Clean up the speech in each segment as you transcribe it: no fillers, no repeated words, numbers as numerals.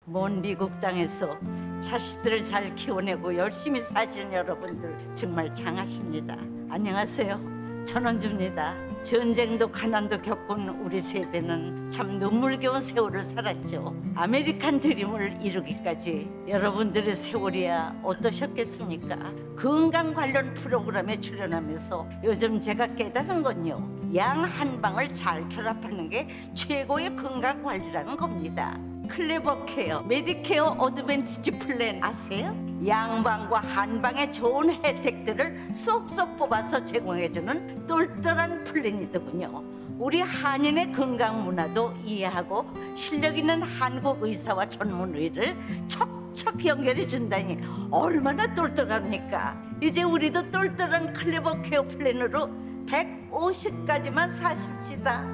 먼 미국 땅에서 자식들을 잘 키워내고 열심히 사신 여러분들 정말 장하십니다. 안녕하세요. 전원주입니다. 전쟁도 가난도 겪은 우리 세대는 참 눈물겨운 세월을 살았죠. 아메리칸 드림을 이루기까지 여러분들의 세월이야 어떠셨겠습니까? 건강 관련 프로그램에 출연하면서 요즘 제가 깨달은 건요, 양 한 방을 잘 결합하는 게 최고의 건강 관리라는 겁니다. 클레버 케어, 메디케어 어드밴티지 플랜 아세요? 양방과 한방의 좋은 혜택들을 쏙쏙 뽑아서 제공해주는 똘똘한 플랜이더군요. 우리 한인의 건강 문화도 이해하고 실력 있는 한국 의사와 전문의를 척척 연결해 준다니 얼마나 똘똘합니까? 이제 우리도 똘똘한 클레버 케어 플랜으로 150까지만 사십시다.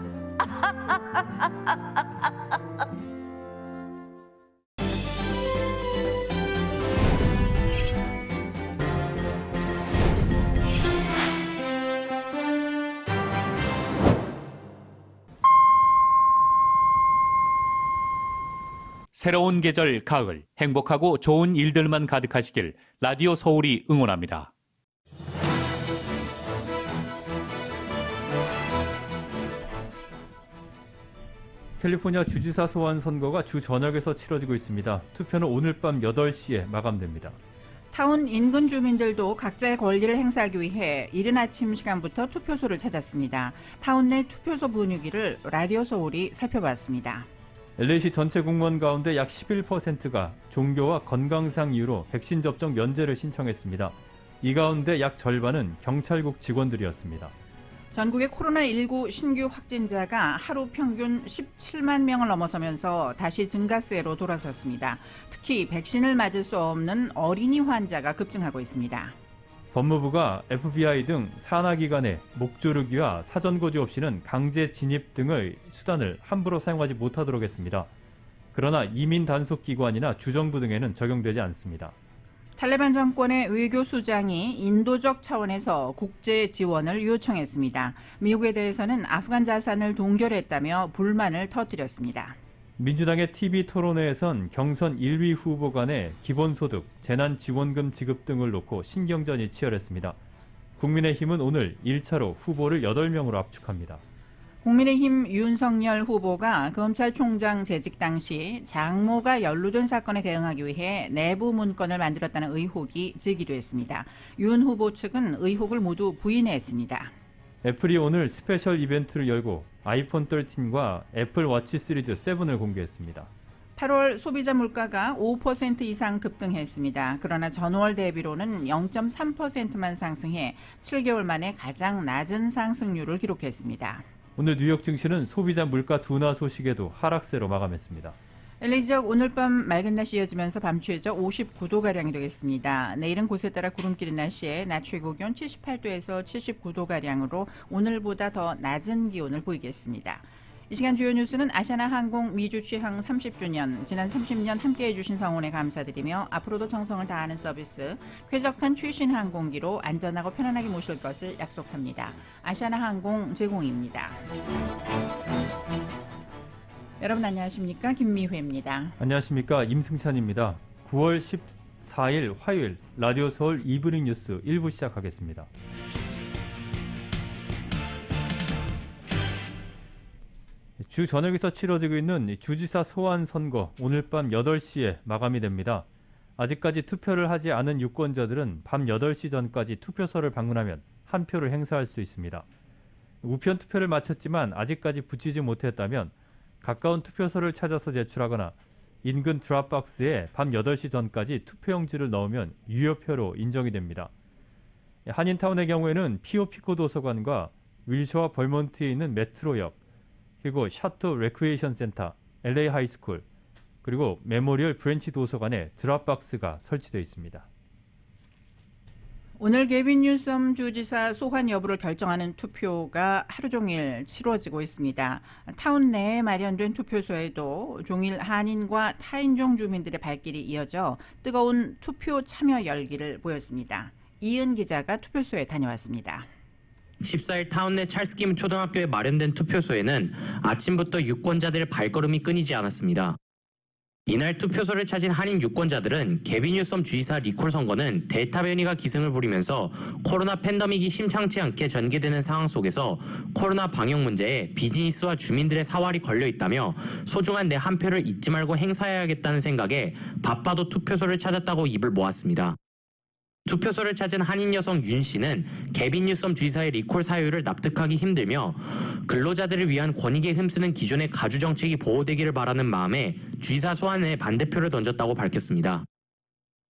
새로운 계절 가을, 행복하고 좋은 일들만 가득하시길 라디오 서울이 응원합니다. 캘리포니아 주지사 소환 선거가 주 전역에서 치러지고 있습니다. 투표는 오늘 밤 8시에 마감됩니다. 타운 인근 주민들도 각자의 권리를 행사하기 위해 이른 아침 시간부터 투표소를 찾았습니다. 타운 내 투표소 분위기를 라디오 서울이 살펴봤습니다. LA시 전체 공무원 가운데 약 11%가 종교와 건강상 이유로 백신 접종 면제를 신청했습니다. 이 가운데 약 절반은 경찰국 직원들이었습니다. 전국의 코로나19 신규 확진자가 하루 평균 17만 명을 넘어서면서 다시 증가세로 돌아섰습니다. 특히 백신을 맞을 수 없는 어린이 환자가 급증하고 있습니다. 법무부가 FBI 등 산하기관에 목조르기와 사전고지 없이는 강제 진입 등의 수단을 함부로 사용하지 못하도록 했습니다. 그러나 이민 단속기관이나 주정부 등에는 적용되지 않습니다. 탈레반 정권의 외교 수장이 인도적 차원에서 국제 지원을 요청했습니다. 미국에 대해서는 아프간 자산을 동결했다며 불만을 터뜨렸습니다. 민주당의 TV 토론회에선 경선 1위 후보 간의 기본소득, 재난지원금 지급 등을 놓고 신경전이 치열했습니다. 국민의힘은 오늘 1차로 후보를 8명으로 압축합니다. 국민의힘 윤석열 후보가 검찰총장 재직 당시 장모가 연루된 사건에 대응하기 위해 내부 문건을 만들었다는 의혹이 제기도 했습니다. 윤 후보 측은 의혹을 모두 부인했습니다. 애플이 오늘 스페셜 이벤트를 열고 아이폰 13과 애플 워치 시리즈 7을 공개했습니다. 8월 소비자 물가가 5% 이상 급등했습니다. 그러나 전월 대비로는 0.3%만 상승해 7개월 만에 가장 낮은 상승률을 기록했습니다. 오늘 뉴욕 증시는 소비자 물가 둔화 소식에도 하락세로 마감했습니다. LA 지역 오늘 밤 맑은 날씨 이어지면서 밤 최저 59도가량이 되겠습니다. 내일은 곳에 따라 구름끼는 날씨에 낮 최고 기온 78도에서 79도가량으로 오늘보다 더 낮은 기온을 보이겠습니다. 이 시간 주요 뉴스는 아시아나항공 미주 취항 30주년, 지난 30년 함께해 주신 성원에 감사드리며 앞으로도 정성을 다하는 서비스, 쾌적한 최신 항공기로 안전하고 편안하게 모실 것을 약속합니다. 아시아나항공 제공입니다. 여러분 안녕하십니까? 김미회입니다. 안녕하십니까? 임승찬입니다. 9월 14일 화요일 라디오 서울 이브닝 뉴스 1부 시작하겠습니다. 주 전역에서 치러지고 있는 주지사 소환 선거 오늘 밤 8시에 마감이 됩니다. 아직까지 투표를 하지 않은 유권자들은 밤 8시 전까지 투표소를 방문하면 한 표를 행사할 수 있습니다. 우편 투표를 마쳤지만 아직까지 붙이지 못했다면 가까운 투표소를 찾아서 제출하거나 인근 드랍박스에 밤 8시 전까지 투표용지를 넣으면 유효표로 인정이 됩니다. 한인타운의 경우에는 피오피코 도서관과 윌셔와 벌몬트에 있는 메트로역, 그리고 샤토 레크리에이션 센터, LA 하이스쿨, 그리고 메모리얼 브랜치 도서관에 드랍박스가 설치되어 있습니다. 오늘 개빈 뉴섬 주지사 소환 여부를 결정하는 투표가 하루 종일 치러지고 있습니다. 타운 내에 마련된 투표소에도 종일 한인과 타인종 주민들의 발길이 이어져 뜨거운 투표 참여 열기를 보였습니다. 이은 기자가 투표소에 다녀왔습니다. 14일 타운 내 찰스킴 초등학교에 마련된 투표소에는 아침부터 유권자들의 발걸음이 끊이지 않았습니다. 이날 투표소를 찾은 한인 유권자들은 개빈 뉴섬 주지사 리콜 선거는 델타 변이가 기승을 부리면서 코로나 팬데믹이 심상치 않게 전개되는 상황 속에서 코로나 방역 문제에 비즈니스와 주민들의 사활이 걸려 있다며 소중한 내 한 표를 잊지 말고 행사해야겠다는 생각에 바빠도 투표소를 찾았다고 입을 모았습니다. 투표소를 찾은 한인 여성 윤 씨는 개빈 뉴섬 주지사의 리콜 사유를 납득하기 힘들며 근로자들을 위한 권익에 힘쓰는 기존의 가주 정책이 보호되기를 바라는 마음에 주지사 소환에 반대표를 던졌다고 밝혔습니다.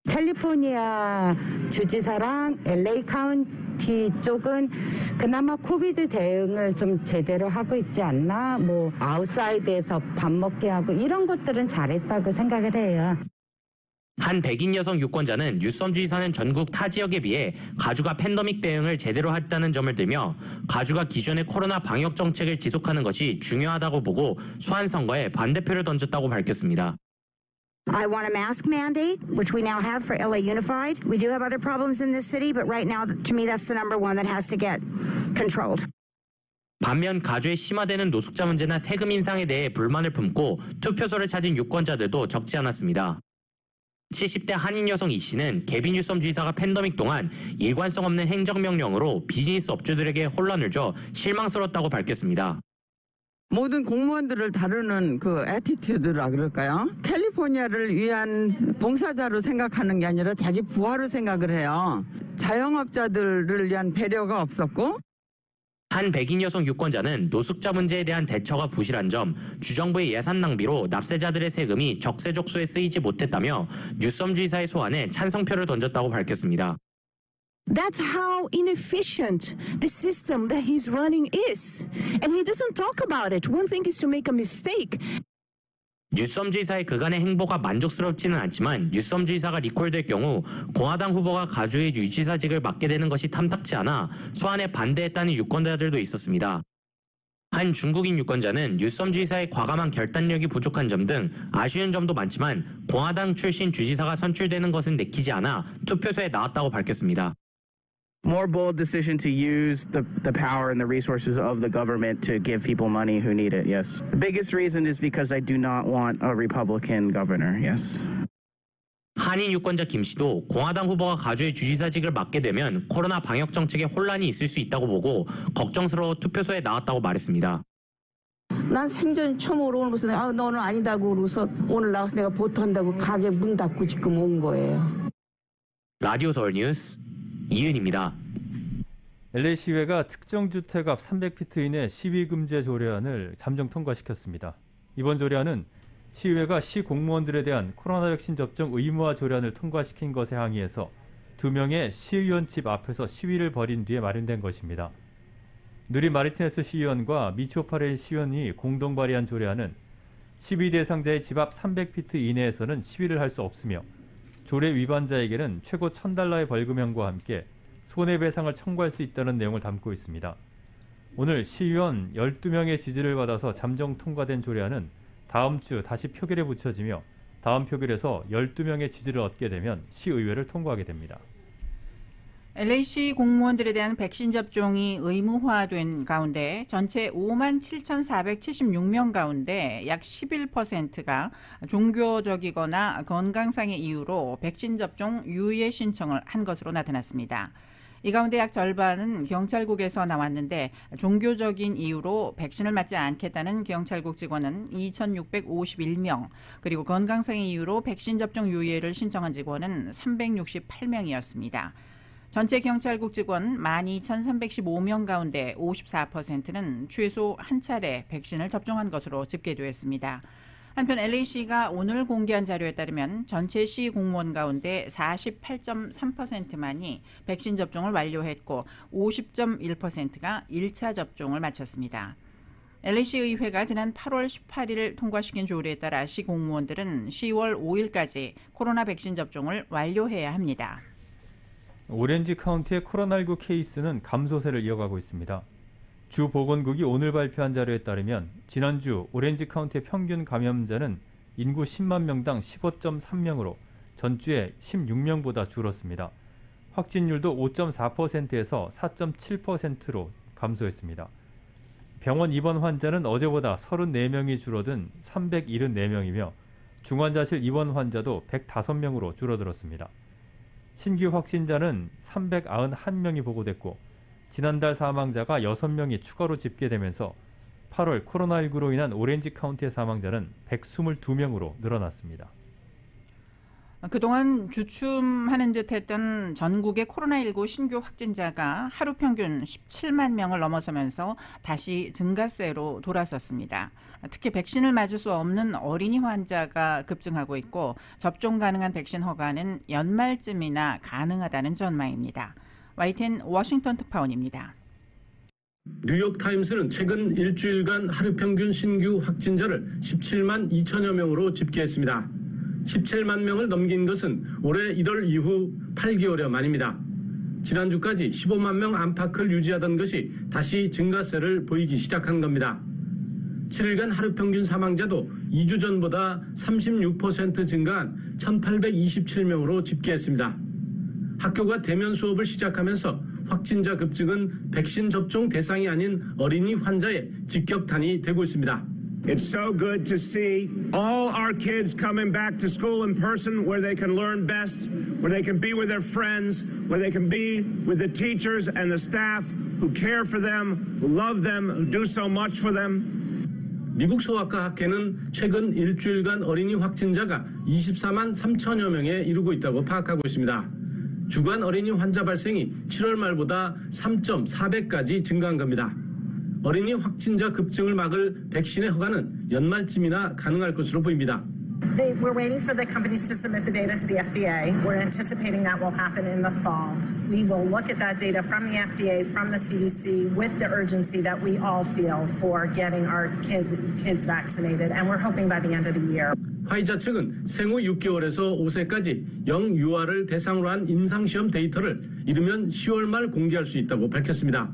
캘리포니아 주지사랑 LA 카운티 쪽은 그나마 코비드 대응을 좀 제대로 하고 있지 않나? 아웃사이드에서 밥 먹게 하고 이런 것들은 잘했다고 생각을 해요. 한 백인 여성 유권자는 뉴섬 주지사는 전국 타 지역에 비해 가주가 팬데믹 대응을 제대로 했다는 점을 들며 가주가 기존의 코로나 방역 정책을 지속하는 것이 중요하다고 보고 소환 선거에 반대표를 던졌다고 밝혔습니다. I want a mask mandate, which we now have for LA Unified. We do have other problems in this city, but right now, to me, that's the number one that has to get controlled. 반면 가주에 심화되는 노숙자 문제나 세금 인상에 대해 불만을 품고 투표소를 찾은 유권자들도 적지 않았습니다. 70대 한인 여성 이 씨는 개빈 뉴섬 주지사가 팬데믹 동안 일관성 없는 행정명령으로 비즈니스 업주들에게 혼란을 줘 실망스럽다고 밝혔습니다. 모든 공무원들을 다루는 그 애티튜드라 그럴까요? 캘리포니아를 위한 봉사자로 생각하는 게 아니라 자기 부하로 생각을 해요. 자영업자들을 위한 배려가 없었고 한 백인 여성 유권자는 노숙자 문제에 대한 대처가 부실한 점, 주정부의 예산 낭비로 납세자들의 세금이 적세적소에 쓰이지 못했다며 뉴섬 주지사의 소환에 찬성표를 던졌다고 밝혔습니다. That's how inefficient the system that he's running is. And he doesn't talk about it. One thing is to make a mistake. 뉴섬 주지사의 그간의 행보가 만족스럽지는 않지만 뉴섬 주지사가 리콜될 경우 공화당 후보가 가주의 주지사직을 맡게 되는 것이 탐탁치 않아 소환에 반대했다는 유권자들도 있었습니다. 한 중국인 유권자는 뉴섬 주지사의 과감한 결단력이 부족한 점 등 아쉬운 점도 많지만 공화당 출신 주지사가 선출되는 것은 내키지 않아 투표소에 나왔다고 밝혔습니다. More bold decision to use the power and the resources of the government to give people money who need it, yes. The biggest reason is because I do not want a Republican governor, yes. 한인 유권자 김 씨도 공화당 후보가 가주의 주지사직을 맡게 되면 코로나 방역 정책에 혼란이 있을 수 있다고 보고 걱정스러워 투표소에 나왔다고 말했습니다. 난 생전 처음으로 오늘 무슨 너는 아니다고 그러고서 오늘 나와서 내가 보토한다고 가게 문 닫고 지금 온 거예요. 라디오 서울 뉴스 이은입니다. LA 시의회가 특정 주택 앞 300피트 이내 시위 금지 조례안을 잠정 통과시켰습니다. 이번 조례안은 시의회가 시 공무원들에 대한 코로나 백신 접종 의무화 조례안을 통과시킨 것에 항의해서 2명의 시의원 집 앞에서 시위를 벌인 뒤에 마련된 것입니다. 누리 마르티네스 시의원과 미초 파레 시의원이 공동 발의한 조례안은 시위 대상자의 집 앞 300피트 이내에서는 시위를 할 수 없으며 조례 위반자에게는 최고 $1,000의 벌금형과 함께 손해배상을 청구할 수 있다는 내용을 담고 있습니다. 오늘 시의원 12명의 지지를 받아서 잠정 통과된 조례안은 다음 주 다시 표결에 붙여지며 다음 표결에서 12명의 지지를 얻게 되면 시의회를 통과하게 됩니다. LA시 공무원들에 대한 백신 접종이 의무화된 가운데 전체 57,476명 가운데 약 11%가 종교적이거나 건강상의 이유로 백신 접종 유예 신청을 한 것으로 나타났습니다. 이 가운데 약 절반은 경찰국에서 나왔는데 종교적인 이유로 백신을 맞지 않겠다는 경찰국 직원은 2,651명, 그리고 건강상의 이유로 백신 접종 유예를 신청한 직원은 368명이었습니다. 전체 경찰국 직원 12,315명 가운데 54%는 최소 한 차례 백신을 접종한 것으로 집계되었습니다. 한편 LA시가 오늘 공개한 자료에 따르면 전체 시 공무원 가운데 48.3%만이 백신 접종을 완료했고 50.1%가 1차 접종을 마쳤습니다. LA시 의회가 지난 8월 18일 통과시킨 조례에 따라 시 공무원들은 10월 5일까지 코로나 백신 접종을 완료해야 합니다. 오렌지 카운티의 코로나19 케이스는 감소세를 이어가고 있습니다. 주 보건국이 오늘 발표한 자료에 따르면 지난주 오렌지 카운티의 평균 감염자는 인구 10만 명당 15.3명으로 전주에 16명보다 줄었습니다. 확진율도 5.4%에서 4.7%로 감소했습니다. 병원 입원 환자는 어제보다 34명이 줄어든 374명이며 중환자실 입원 환자도 105명으로 줄어들었습니다. 신규 확진자는 391명이 보고됐고 지난달 사망자가 6명이 추가로 집계되면서 8월 코로나19로 인한 오렌지 카운티의 사망자는 122명으로 늘어났습니다. 그동안 주춤하는 듯했던 전국의 코로나19 신규 확진자가 하루 평균 17만 명을 넘어서면서 다시 증가세로 돌아섰습니다. 특히 백신을 맞을 수 없는 어린이 환자가 급증하고 있고 접종 가능한 백신 허가는 연말쯤이나 가능하다는 전망입니다. YTN 워싱턴 특파원입니다. 뉴욕타임스는 최근 일주일간 하루 평균 신규 확진자를 17만 2천여 명으로 집계했습니다. 17만 명을 넘긴 것은 올해 1월 이후 8개월여 만입니다. 지난주까지 15만 명 안팎을 유지하던 것이 다시 증가세를 보이기 시작한 겁니다. 7일간 하루 평균 사망자도 2주 전보다 36% 증가한 1,827명으로 집계했습니다. 학교가 대면 수업을 시작하면서 확진자 급증은 백신 접종 대상이 아닌 어린이 환자의 직격탄이 되고 있습니다. It's so good to see all our kids coming back to school in person where they can learn best, where they can be with their friends, where they can be with the teachers and the staff who care for them, who love them, who do so much for them. 미국 소아과 학회는 최근 일주일간 어린이 확진자가 24만 3천여 명에 이르고 있다고 파악하고 있습니다. 주간 어린이 환자 발생이 7월 말보다 3.4배까지 증가한 겁니다. 어린이 확진자 급증을 막을 백신의 허가는 연말쯤이나 가능할 것으로 보입니다. We're waiting for the companies to submit the data to the FDA. We're anticipating that will happen in the fall. We will look at that data from the FDA, from the CDC, with the urgency that we all feel for getting our kids vaccinated. And we're hoping by the end of the year. 화이자 측은 생후 6개월에서 5세까지 영유아를 대상으로 한 임상시험 데이터를 이르면 10월 말 공개할 수 있다고 밝혔습니다.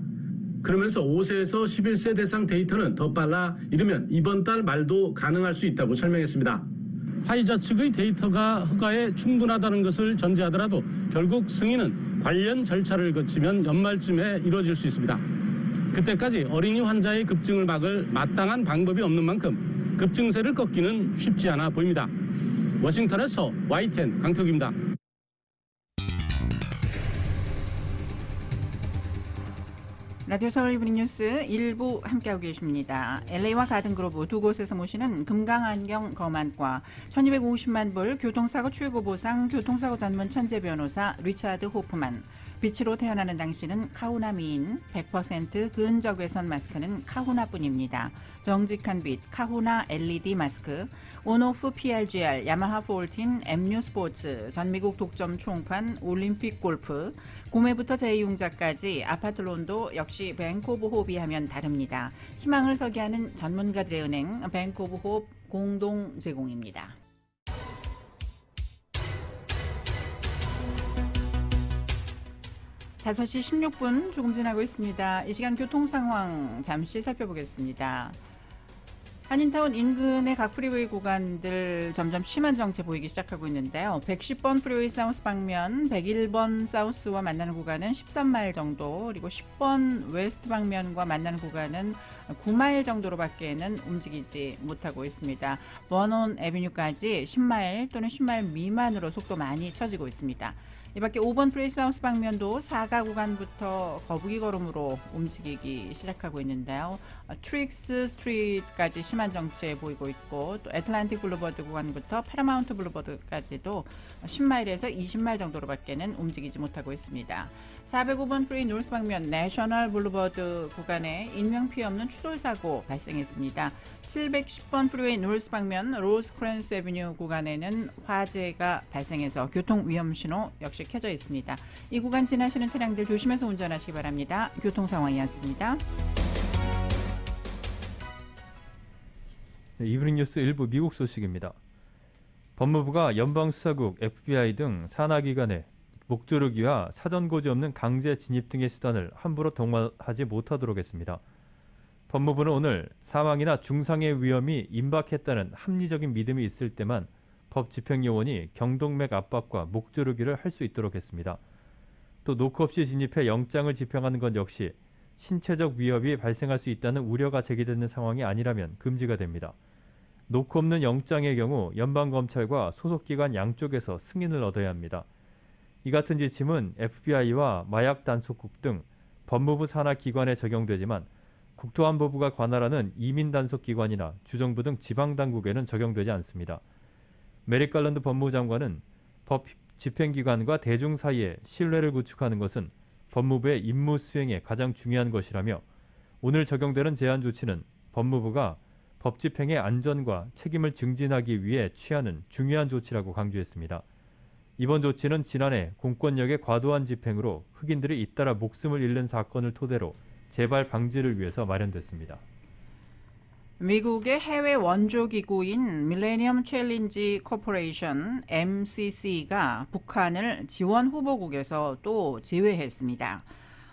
그러면서 5세에서 11세 대상 데이터는 더 빨라 이르면 이번 달 말도 가능할 수 있다고 설명했습니다. 화이자 측의 데이터가 허가에 충분하다는 것을 전제하더라도 결국 승인은 관련 절차를 거치면 연말쯤에 이루어질 수 있습니다. 그때까지 어린이 환자의 급증을 막을 마땅한 방법이 없는 만큼 급증세를 꺾기는 쉽지 않아 보입니다. 워싱턴에서 YTN 강태욱입니다. 라디오 서울 이브닝 뉴스 1부 함께하고 계십니다. LA와 가든그로브 두 곳에서 모시는 금강안경 검안과 1250만 불 교통사고 최고 보상 교통사고 전문 천재 변호사 리차드 호프만, 빛으로 태어나는 당신은 카후나 미인, 100% 근적외선 마스크는 카후나뿐입니다. 정직한 빛 카후나 LED 마스크, 온오프 PRGR, 야마하 14, MU 스포츠, 전미국 독점 총판, 올림픽 골프, 구매부터 재이용자까지 아파트론도 역시 뱅크 오브 호흡이 하면 다릅니다. 희망을 서게 하는 전문가들의 은행 뱅크 오브 호흡 공동 제공입니다. 다섯 시 16분 조금 지나고 있습니다. 이 시간 교통 상황 잠시 살펴보겠습니다. 한인타운 인근의 각 프리웨이 구간들 점점 심한 정체 보이기 시작하고 있는데요. 110번 프리웨이 사우스 방면 101번 사우스와 만나는 구간은 13마일 정도, 그리고 10번 웨스트 방면과 만나는 구간은 9마일 정도로밖에는 움직이지 못하고 있습니다. 버논 애비뉴까지 10마일 또는 10마일 미만으로 속도 많이 처지고 있습니다. 이 밖에 5번 프레이 사우스 방면도 4가 구간부터 거북이 걸음으로 움직이기 시작하고 있는데요. 트릭스 스트리트까지 심한 정체 보이고 있고, 또 애틀란틱 블루버드 구간부터 파라마운트 블루버드까지도 10마일에서 20마일 정도로밖에는 움직이지 못하고 있습니다. 405번 프레이 노스 방면 내셔널 블루버드 구간에 인명피해 없는 추돌사고 발생했습니다. 710번 프리웨이 노스 방면 로스크랜스 애비뉴 구간에는 화재가 발생해서 교통위험신호 역시 켜져 있습니다. 이 구간 지나시는 차량들 조심해서 운전하시기 바랍니다. 교통상황이었습니다. 네, 이브닝 뉴스 일부 미국 소식입니다. 법무부가 연방수사국, FBI 등 산하기관에 목조르기와 사전고지 없는 강제 진입 등의 수단을 함부로 동원하지 못하도록 했습니다. 법무부는 오늘 사망이나 중상의 위험이 임박했다는 합리적인 믿음이 있을 때만 법 집행요원이 경동맥 압박과 목조르기를 할 수 있도록 했습니다. 또 노크 없이 진입해 영장을 집행하는 것 역시 신체적 위협이 발생할 수 있다는 우려가 제기되는 상황이 아니라면 금지가 됩니다. 놓고 없는 영장의 경우 연방검찰과 소속기관 양쪽에서 승인을 얻어야 합니다. 이 같은 지침은 FBI와 마약단속국 등 법무부 산하 기관에 적용되지만 국토안보부가 관할하는 이민단속기관이나 주정부 등 지방당국에는 적용되지 않습니다. 메릭 갈란드 법무부 장관은 법 집행기관과 대중 사이에 신뢰를 구축하는 것은 법무부의 임무 수행에 가장 중요한 것이라며 오늘 적용되는 제한 조치는 법무부가 법 집행의 안전과 책임을 증진하기 위해 취하는 중요한 조치라고 강조했습니다. 이번 조치는 지난해 공권력의 과도한 집행으로 흑인들이 잇따라 목숨을 잃는 사건을 토대로 재발 방지를 위해서 마련됐습니다. 미국의 해외 원조기구인 밀레니엄 챌린지 코퍼레이션 MCC가 북한을 지원 후보국에서 또 제외했습니다.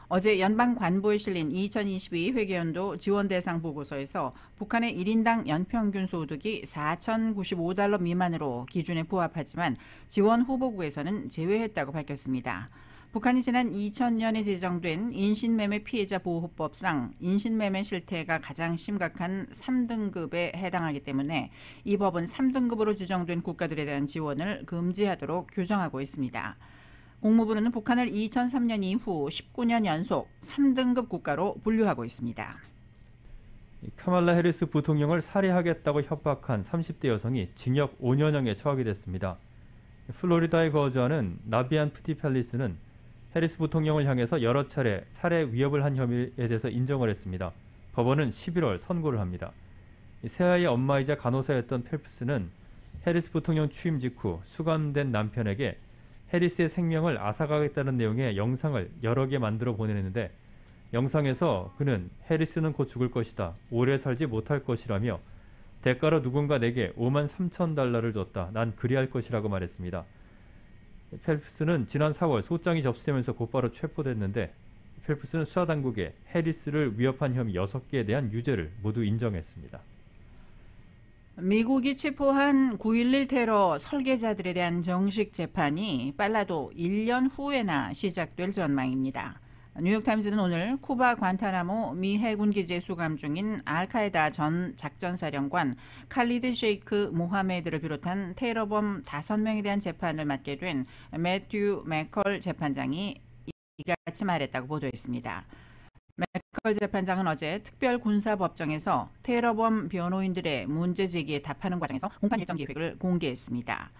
어제 연방관보에 실린 2022 회계연도 지원 대상 보고서에서 북한의 1인당 연평균 소득이 $4,095 미만으로 기준에 부합하지만 지원 후보국에서는 제외했다고 밝혔습니다. 북한이 지난 2000년에 제정된 인신매매 피해자 보호법상 인신매매 실태가 가장 심각한 3등급에 해당하기 때문에 이 법은 3등급으로 지정된 국가들에 대한 지원을 금지하도록 규정하고 있습니다. 국무부는 북한을 2003년 이후 19년 연속 3등급 국가로 분류하고 있습니다. 카말라 해리스 부통령을 살해하겠다고 협박한 30대 여성이 징역 5년형에 처하게 됐습니다. 플로리다에 거주하는 나비안 푸티펠리스는 해리스 부통령을 향해서 여러 차례 살해 위협을 한 혐의에 대해서 인정을 했습니다. 법원은 11월 선고를 합니다. 새아이의 엄마이자 간호사였던 펠프스는 해리스 부통령 취임 직후 수감된 남편에게 해리스의 생명을 앗아가겠다는 내용의 영상을 여러 개 만들어 보내는데 영상에서 그는 해리스는 곧 죽을 것이다. 오래 살지 못할 것이라며 대가로 누군가 내게 $53,000를 줬다. 난 그리할 것이라고 말했습니다. 펠프스는 지난 4월 소장이 접수되면서 곧바로 체포됐는데 펠프스는 수사당국에 해리스를 위협한 혐의 6개에 대한 유죄를 모두 인정했습니다. 미국이 체포한 9.11 테러 설계자들에 대한 정식 재판이 빨라도 1년 후에나 시작될 전망입니다. 뉴욕타임즈는 오늘 쿠바 관타나모 미 해군 기지에 수감 중인 알카에다 전 작전사령관 칼리드 셰이크 모하메드를 비롯한 테러범 5명에 대한 재판을 맡게 된 매튜 맥컬 재판장이 이같이 말했다고 보도했습니다. 맥컬 재판장은 어제 특별군사법정에서 테러범 변호인들의 문제 제기에 답하는 과정에서 공판 일정 계획을 공개했습니다.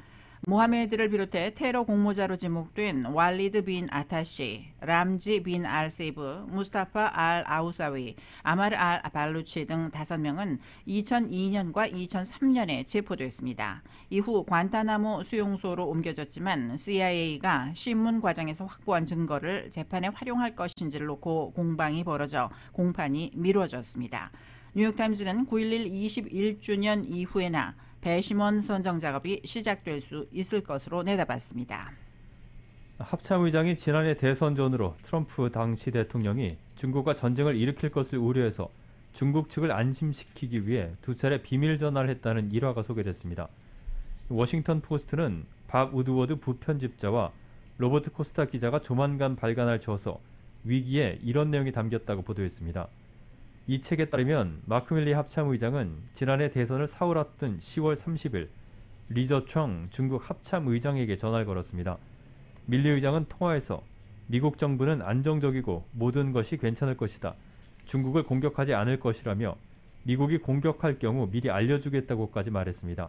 모하메드를 비롯해 테러 공모자로 지목된 왈리드 빈 아타시, 람지 빈 알 세이브, 무스타파 알 아우사위, 아마르 알 발루치 등 5명은 2002년과 2003년에 체포됐습니다. 이후 관타나모 수용소로 옮겨졌지만 CIA가 신문 과정에서 확보한 증거를 재판에 활용할 것인지를 놓고 공방이 벌어져 공판이 미뤄졌습니다. 뉴욕타임즈는 9.11 21주년 이후에나 배심원 선정 작업이 시작될 수 있을 것으로 내다봤습니다. 합참의장이 지난해 대선 전으로 트럼프 당시 대통령이 중국과 전쟁을 일으킬 것을 우려해서 중국 측을 안심시키기 위해 2차례 비밀 전화를 했다는 일화가 소개됐습니다. 워싱턴 포스트는 밥 우드워드 부편집자와 로버트 코스타 기자가 조만간 발간할 저서 위기에 이런 내용이 담겼다고 보도했습니다. 이 책에 따르면 마크 밀리 합참의장은 지난해 대선을 사흘 앞둔 10월 30일 리저청 중국 합참의장에게 전화를 걸었습니다. 밀리 의장은 통화에서 미국 정부는 안정적이고 모든 것이 괜찮을 것이다. 중국을 공격하지 않을 것이라며 미국이 공격할 경우 미리 알려주겠다고까지 말했습니다.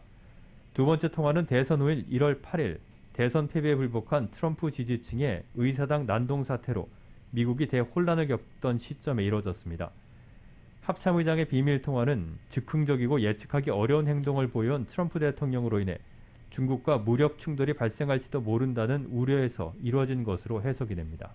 두 번째 통화는 대선 후일 1월 8일 대선 패배에 불복한 트럼프 지지층의 의사당 난동 사태로 미국이 대혼란을 겪던 시점에 이뤄졌습니다. 합참의장의 비밀 통화는 즉흥적이고 예측하기 어려운 행동을 보여온 트럼프 대통령으로 인해 중국과 무력 충돌이 발생할지도 모른다는 우려에서 이루어진 것으로 해석이 됩니다.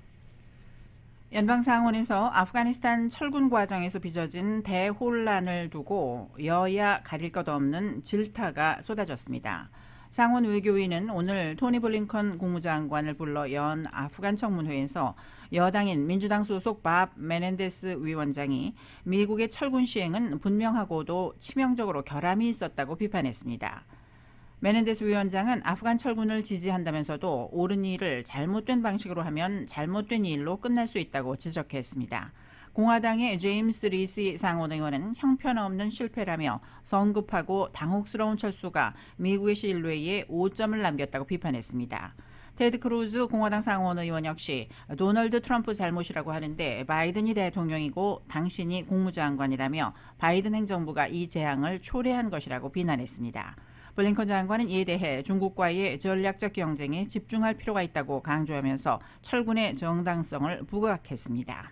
연방상원에서 아프가니스탄 철군 과정에서 빚어진 대혼란을 두고 여야 가릴 것 없는 질타가 쏟아졌습니다. 상원 외교위는 오늘 토니 블링컨 국무장관을 불러 연 아프간 청문회에서 여당인 민주당 소속 밥 메넨데스 위원장이 미국의 철군 시행은 분명하고도 치명적으로 결함이 있었다고 비판했습니다. 메넨데스 위원장은 아프간 철군을 지지한다면서도 옳은 일을 잘못된 방식으로 하면 잘못된 일로 끝날 수 있다고 지적했습니다. 공화당의 제임스 리시 상원 의원은 형편없는 실패라며 성급하고 당혹스러운 철수가 미국의 신뢰에 오점을 남겼다고 비판했습니다. 테드 크루즈 공화당 상원 의원 역시 도널드 트럼프 잘못이라고 하는데 바이든이 대통령이고 당신이 국무장관이라며 바이든 행정부가 이 재앙을 초래한 것이라고 비난했습니다. 블링컨 장관은 이에 대해 중국과의 전략적 경쟁에 집중할 필요가 있다고 강조하면서 철군의 정당성을 부각했습니다.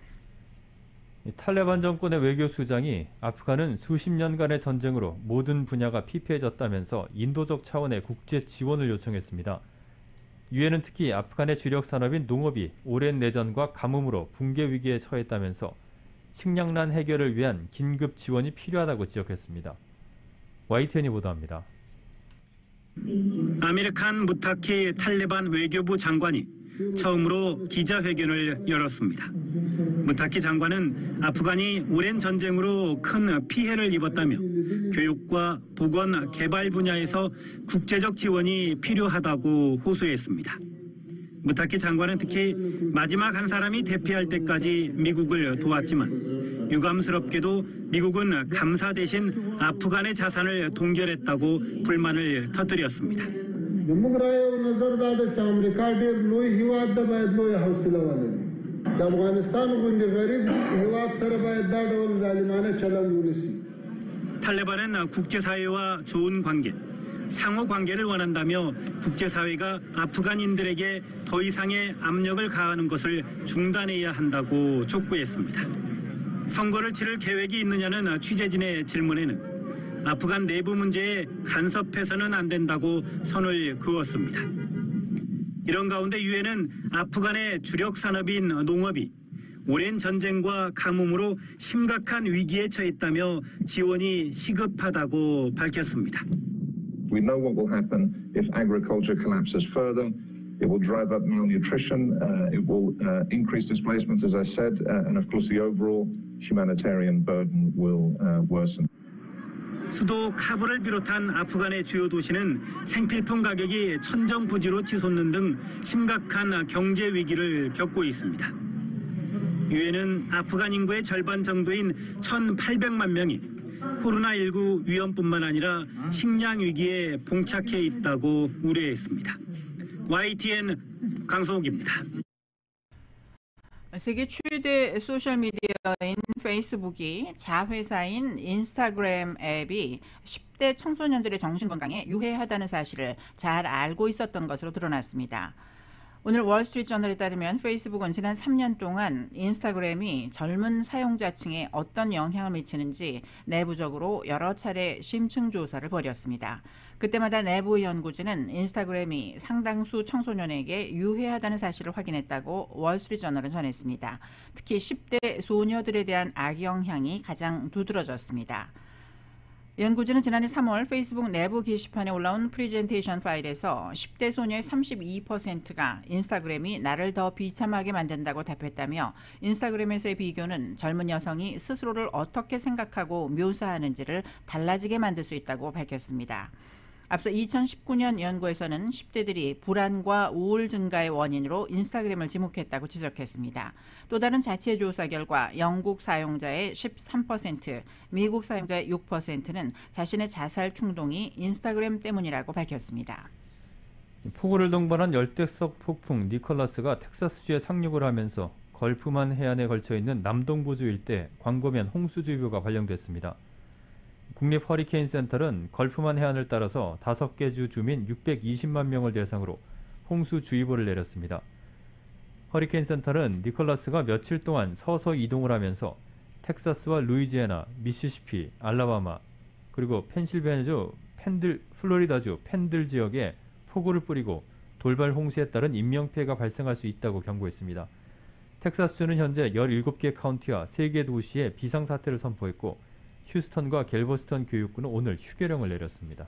탈레반 정권의 외교수장이 아프간은 수십 년간의 전쟁으로 모든 분야가 피폐해졌다면서 인도적 차원의 국제 지원을 요청했습니다. 유엔은 특히 아프간의 주력 산업인 농업이 오랜 내전과 가뭄으로 붕괴 위기에 처했다면서 식량난 해결을 위한 긴급 지원이 필요하다고 지적했습니다. YTN이 보도합니다. 아미르칸 무타키 탈레반 외교부 장관이 처음으로 기자회견을 열었습니다. 무타키 장관은 아프간이 오랜 전쟁으로 큰 피해를 입었다며 교육과 보건, 개발 분야에서 국제적 지원이 필요하다고 호소했습니다. 무타키 장관은 특히 마지막 한 사람이 대피할 때까지 미국을 도왔지만 유감스럽게도 미국은 감사 대신 아프간의 자산을 동결했다고 불만을 터뜨렸습니다. 탈레반은 국제사회와 좋은 관계, 상호 관계를 원한다며 국제사회가 아프간인들에게 더 이상의 압력을 가하는 것을 중단해야 한다고 촉구했습니다. 선거를 치를 계획이 있느냐는 취재진의 질문에는 아프간 내부 문제에 간섭해서는 안 된다고 선을 그었습니다. 이런 가운데 유엔은 아프간의 주력 산업인 농업이 오랜 전쟁과 가뭄으로 심각한 위기에 처했다며 지원이 시급하다고 밝혔습니다. We know what will happen if agriculture collapses further. It will drive up malnutrition. It will increase displacements, as I said, and of course the overall humanitarian burden will worsen. 수도 카불을 비롯한 아프간의 주요 도시는 생필품 가격이 천정부지로 치솟는 등 심각한 경제 위기를 겪고 있습니다. 유엔은 아프간 인구의 절반 정도인 1,800만 명이 코로나19 위험뿐만 아니라 식량 위기에 봉착해 있다고 우려했습니다. YTN 강성욱입니다. 세계 최대 소셜미디어인 페이스북이 자회사인 인스타그램 앱이 10대 청소년들의 정신건강에 유해하다는 사실을 잘 알고 있었던 것으로 드러났습니다. 오늘 월스트리트저널에 따르면 페이스북은 지난 3년 동안 인스타그램이 젊은 사용자층에 어떤 영향을 미치는지 내부적으로 여러 차례 심층 조사를 벌였습니다. 그때마다 내부 연구진은 인스타그램이 상당수 청소년에게 유해하다는 사실을 확인했다고 월스트리트저널은 전했습니다. 특히 10대 소녀들에 대한 악영향이 가장 두드러졌습니다. 연구진은 지난해 3월 페이스북 내부 게시판에 올라온 프레젠테이션 파일에서 10대 소녀의 32%가 인스타그램이 나를 더 비참하게 만든다고 답했다며 인스타그램에서의 비교는 젊은 여성이 스스로를 어떻게 생각하고 묘사하는지를 달라지게 만들 수 있다고 밝혔습니다. 앞서 2019년 연구에서는 10대들이 불안과 우울 증가의 원인으로 인스타그램을 지목했다고 지적했습니다. 또 다른 자체 조사 결과 영국 사용자의 13%, 미국 사용자의 6%는 자신의 자살 충동이 인스타그램 때문이라고 밝혔습니다. 폭우를 동반한 열대성 폭풍 니콜라스가 텍사스주에 상륙을 하면서 걸프만 해안에 걸쳐 있는 남동부주 일대 광범위한 홍수주의보가 발령됐습니다. 국립 허리케인 센터는 걸프만 해안을 따라서 5개 주 주민 620만 명을 대상으로 홍수주의보를 내렸습니다. 허리케인 센터는 니콜라스가 며칠 동안 서서 이동을 하면서 텍사스와 루이지애나, 미시시피, 알라바마, 그리고 펜실베니아주 플로리다주 펜들 지역에 폭우를 뿌리고 돌발 홍수에 따른 인명피해가 발생할 수 있다고 경고했습니다. 텍사스주는 현재 17개 카운티와 3개 도시에 비상사태를 선포했고 휴스턴과 갤버스턴 교육구는 오늘 휴교령을 내렸습니다.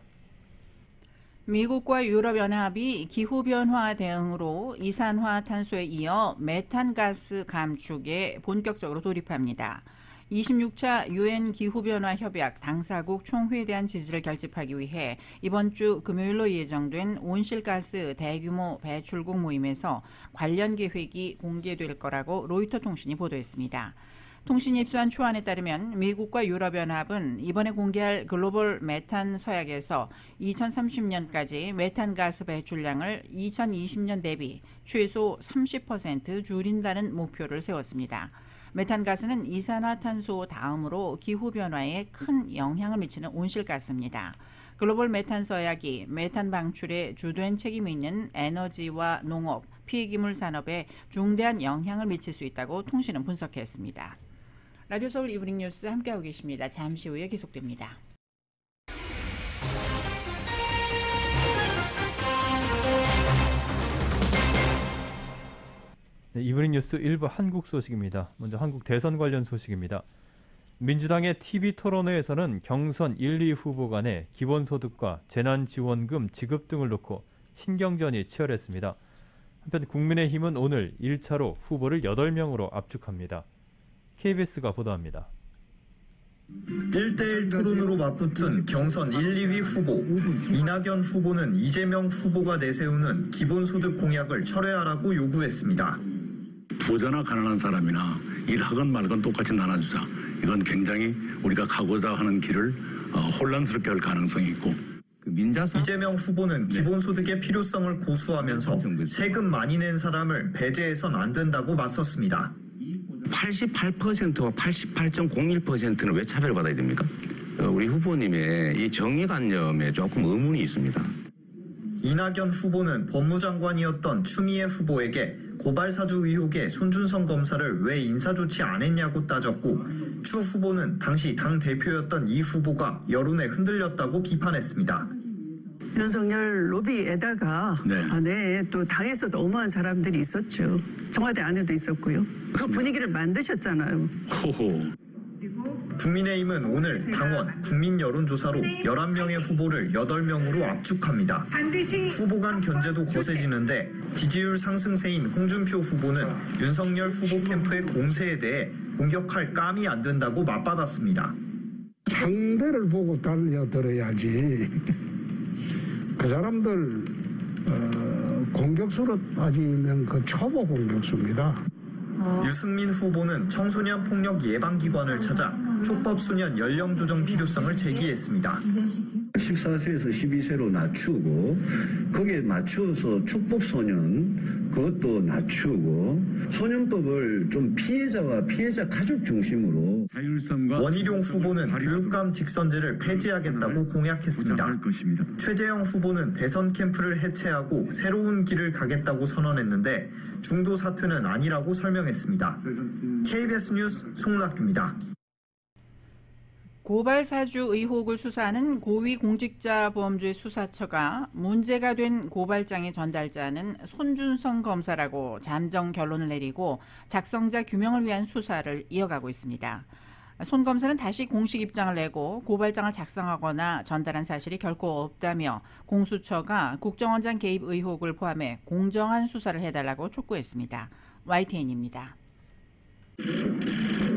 미국과 유럽연합이 기후변화 대응으로 이산화탄소에 이어 메탄가스 감축에 본격적으로 돌입합니다. 26차 유엔 기후변화 협약 당사국 총회에 대한 지지를 결집하기 위해 이번 주 금요일로 예정된 온실가스 대규모 배출국 모임에서 관련 계획이 공개될 거라고 로이터 통신이 보도했습니다. 통신이 입수한 초안에 따르면 미국과 유럽연합은 이번에 공개할 글로벌 메탄 서약에서 2030년까지 메탄가스 배출량을 2020년 대비 최소 30% 줄인다는 목표를 세웠습니다. 메탄가스는 이산화탄소 다음으로 기후변화에 큰 영향을 미치는 온실가스입니다. 글로벌 메탄 서약이 메탄 방출에 주된 책임이 있는 에너지와 농업, 폐기물 산업에 중대한 영향을 미칠 수 있다고 통신은 분석했습니다. 라디오 서울 이브닝 뉴스 함께하고 계십니다. 잠시 후에 계속됩니다. 네, 이브닝 뉴스 1부 한국 소식입니다. 먼저 한국 대선 관련 소식입니다. 민주당의 TV 토론회에서는 경선 1, 2 후보 간의 기본소득과 재난지원금 지급 등을 놓고 신경전이 치열했습니다. 한편 국민의힘은 오늘 1차로 후보를 8명으로 압축합니다. KBS가 보도합니다. 1대1 토론으로 맞붙은 경선 1, 2위 후보. 이낙연 후보는 이재명 후보가 내세우는 기본소득 공약을 철회하라고 요구했습니다. 부자나 가난한 사람이나 일하건 말건 똑같이 나눠주자. 이건 굉장히 우리가 가고자 하는 길을 혼란스럽게 할 가능성이 있고. 이재명 후보는 기본소득의 필요성을 고수하면서 세금 많이 낸 사람을 배제해선 안 된다고 맞섰습니다. 88%와 88.01%는 왜 차별받아야 됩니까? 우리 후보님의 이 정의관념에 조금 의문이 있습니다. 이낙연 후보는 법무장관이었던 추미애 후보에게 고발사주 의혹의 손준성 검사를 왜 인사조치 안 했냐고 따졌고, 추 후보는 당시 당 대표였던 이 후보가 여론에 흔들렸다고 비판했습니다. 윤석열 로비에다가 안에 또 당에서도 어마한 사람들이 있었죠. 청와대 안에도 있었고요. 그 분위기를 만드셨잖아요. 호호. 국민의힘은 오늘 당원, 국민 여론조사로 11명의 후보를 8명으로 압축합니다. 후보 간 견제도 거세지는데 지지율 상승세인 홍준표 후보는 윤석열 후보 캠프의 공세에 대해 공격할 감이 안 된다고 맞받았습니다. 상대를 보고 달려들어야지. 그 사람들 공격수로 따지면 그 초보 공격수입니다. 유승민 후보는 청소년 폭력 예방기관을 찾아 촉법소년 연령 조정 필요성을 제기했습니다. 14세에서 12세로 낮추고 거기에 맞추어서 촉법소년 그것도 낮추고 소년법을 좀 피해자와 피해자 가족 중심으로. 원희룡 후보는 교육감 직선제를 폐지하겠다고 공약했습니다. 최재형 후보는 대선 캠프를 해체하고 새로운 길을 가겠다고 선언했는데 중도 사퇴는 아니라고 설명했습니다. KBS 뉴스 송락규입니다. 고발사주 의혹을 수사하는 고위공직자보험주의 수사처가 문제가 된 고발장의 전달자는 손준성 검사라고 잠정 결론을 내리고 작성자 규명을 위한 수사를 이어가고 있습니다. 손 검사는 다시 공식 입장을 내고 고발장을 작성하거나 전달한 사실이 결코 없다며 공수처가 국정원장 개입 의혹을 포함해 공정한 수사를 해달라고 촉구했습니다. YTN입니다.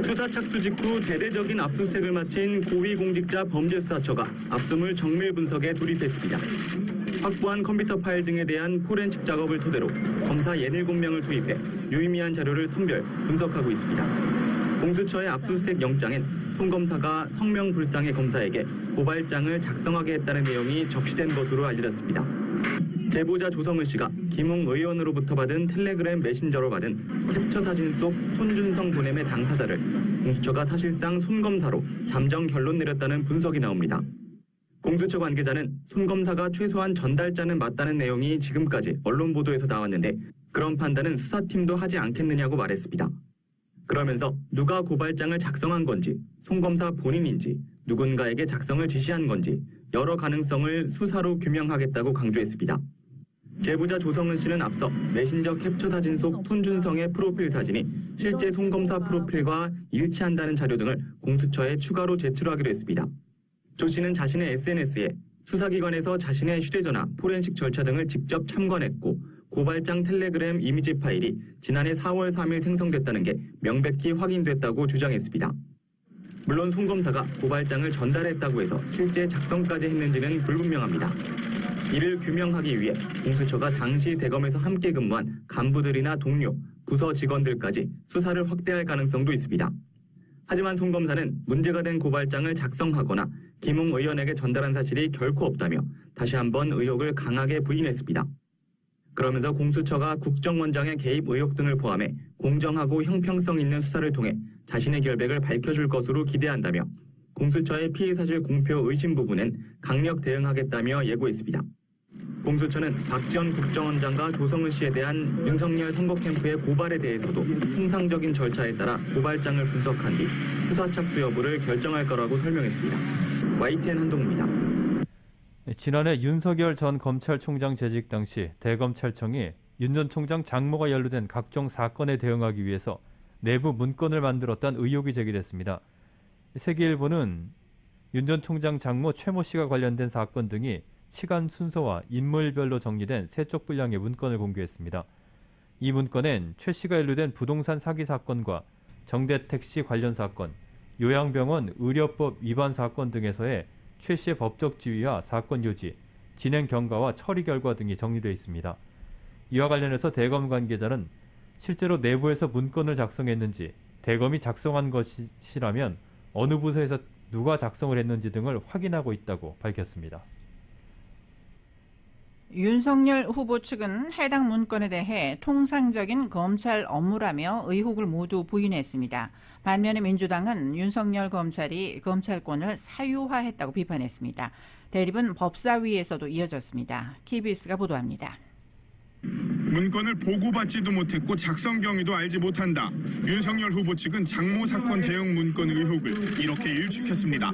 수사 착수 직후 대대적인 압수수색을 마친 고위공직자 범죄수사처가 압수물 정밀 분석에 돌입했습니다. 확보한 컴퓨터 파일 등에 대한 포렌식 작업을 토대로 검사 67명을 투입해 유의미한 자료를 선별, 분석하고 있습니다. 공수처의 압수수색 영장엔 손 검사가 성명불상의 검사에게 고발장을 작성하게 했다는 내용이 적시된 것으로 알려졌습니다. 제보자 조성은 씨가 김웅 의원으로부터 받은 텔레그램 메신저로 받은 캡처 사진 속 손준성 보냄의 당사자를 공수처가 사실상 손 검사로 잠정 결론 내렸다는 분석이 나옵니다. 공수처 관계자는 손 검사가 최소한 전달자는 맞다는 내용이 지금까지 언론 보도에서 나왔는데 그런 판단은 수사팀도 하지 않겠느냐고 말했습니다. 그러면서 누가 고발장을 작성한 건지, 손 검사 본인인지, 누군가에게 작성을 지시한 건지 여러 가능성을 수사로 규명하겠다고 강조했습니다. 제보자 조성은 씨는 앞서 메신저 캡처 사진 속 손준성의 프로필 사진이 실제 손 검사 프로필과 일치한다는 자료 등을 공수처에 추가로 제출하기로 했습니다. 조 씨는 자신의 SNS에 수사기관에서 자신의 휴대전화, 포렌식 절차 등을 직접 참관했고 고발장 텔레그램 이미지 파일이 지난해 4월 3일 생성됐다는 게 명백히 확인됐다고 주장했습니다. 물론 손 검사가 고발장을 전달했다고 해서 실제 작성까지 했는지는 불분명합니다. 이를 규명하기 위해 공수처가 당시 대검에서 함께 근무한 간부들이나 동료, 부서 직원들까지 수사를 확대할 가능성도 있습니다. 하지만 송 검사는 문제가 된 고발장을 작성하거나 김웅 의원에게 전달한 사실이 결코 없다며 다시 한번 의혹을 강하게 부인했습니다. 그러면서 공수처가 국정원장의 개입 의혹 등을 포함해 공정하고 형평성 있는 수사를 통해 자신의 결백을 밝혀줄 것으로 기대한다며 공수처의 피해 사실 공표 의심 부분은 강력 대응하겠다며 예고했습니다. 공수처는 박지원 국정원장과 조성은 씨에 대한 윤석열 선거 캠프의 고발에 대해서도 통상적인 절차에 따라 고발장을 분석한 뒤 수사 착수 여부를 결정할 거라고 설명했습니다. YTN 한동우입니다. 지난해 윤석열 전 검찰총장 재직 당시 대검찰청이 윤 전 총장 장모가 연루된 각종 사건에 대응하기 위해서 내부 문건을 만들었다는 의혹이 제기됐습니다. 세계일보는 윤 전 총장 장모 최모 씨가 관련된 사건 등이 시간 순서와 인물별로 정리된 세 쪽 분량의 문건을 공개했습니다. 이 문건엔 최 씨가 연루된 부동산 사기 사건과 정대택 씨 관련 사건, 요양병원 의료법 위반 사건 등에서의 최 씨의 법적 지위와 사건 요지, 진행 경과와 처리 결과 등이 정리되어 있습니다. 이와 관련해서 대검 관계자는 실제로 내부에서 문건을 작성했는지, 대검이 작성한 것이라면 어느 부서에서 누가 작성을 했는지 등을 확인하고 있다고 밝혔습니다. 윤석열 후보 측은 해당 문건에 대해 통상적인 검찰 업무라며 의혹을 모두 부인했습니다. 반면에 민주당은 윤석열 검찰이 검찰권을 사유화했다고 비판했습니다. 대립은 법사위에서도 이어졌습니다. KBS가 보도합니다. 문건을 보고받지도 못했고 작성 경위도 알지 못한다. 윤석열 후보 측은 장모 사건 대응 문건 의혹을 이렇게 일축했습니다.